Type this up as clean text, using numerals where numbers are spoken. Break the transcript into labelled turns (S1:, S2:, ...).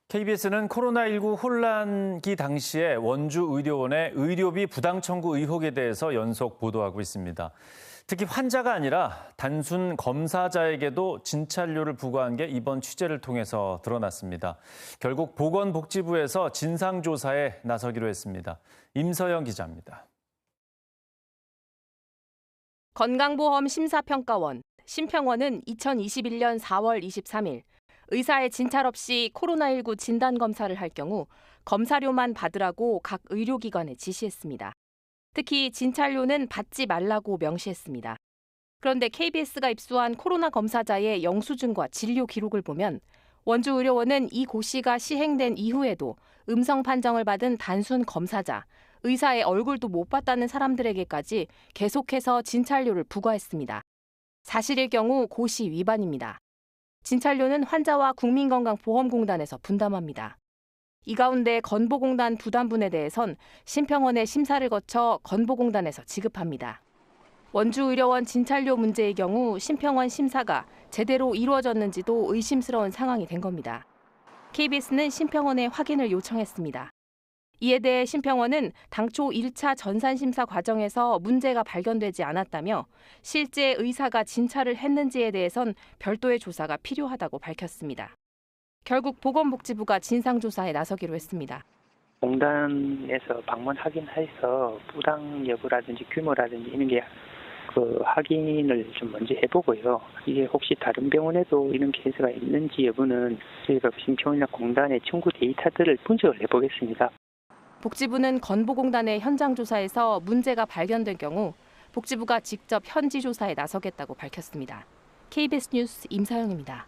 S1: KBS는 코로나19 혼란기 당시에 원주 의료원의 의료비 부당 청구 의혹에 대해서 연속 보도하고 있습니다. 특히 환자가 아니라 단순 검사자에게도 진찰료를 부과한 게 이번 취재를 통해서 드러났습니다. 결국 보건복지부에서 진상조사에 나서기로 했습니다. 임서영 기자입니다.
S2: 건강보험 심사평가원, 심평원은 2021년 4월 23일 의사의 진찰 없이 코로나19 진단검사를 할 경우 검사료만 받으라고 각 의료기관에 지시했습니다. 특히 진찰료는 받지 말라고 명시했습니다. 그런데 KBS가 입수한 코로나 검사자의 영수증과 진료 기록을 보면 원주의료원은 이 고시가 시행된 이후에도 음성 판정을 받은 단순 검사자, 의사의 얼굴도 못 봤다는 사람들에게까지 계속해서 진찰료를 부과했습니다. 사실일 경우 고시 위반입니다. 진찰료는 환자와 국민건강보험공단에서 분담합니다. 이 가운데 건보공단 부담분에 대해선 심평원의 심사를 거쳐 건보공단에서 지급합니다. 원주의료원 진찰료 문제의 경우 심평원 심사가 제대로 이루어졌는지도 의심스러운 상황이 된 겁니다. KBS는 심평원에 확인을 요청했습니다. 이에 대해 심평원은 당초 1차 전산심사 과정에서 문제가 발견되지 않았다며 실제 의사가 진찰을 했는지에 대해선 별도의 조사가 필요하다고 밝혔습니다. 결국 보건복지부가 진상조사에 나서기로 했습니다.
S3: 공단에서 방문 확인해서 부당 여부라든지 규모라든지 이런 게 확인을 좀 먼저 해보고요. 이게 혹시 다른 병원에도 이런 케이스가 있는지 여부는 저희가 심평원이나 공단의 청구 데이터들을 분석을 해보겠습니다.
S2: 복지부는 건보공단의 현장 조사에서 문제가 발견된 경우 복지부가 직접 현지 조사에 나서겠다고 밝혔습니다. KBS 뉴스 임서영입니다.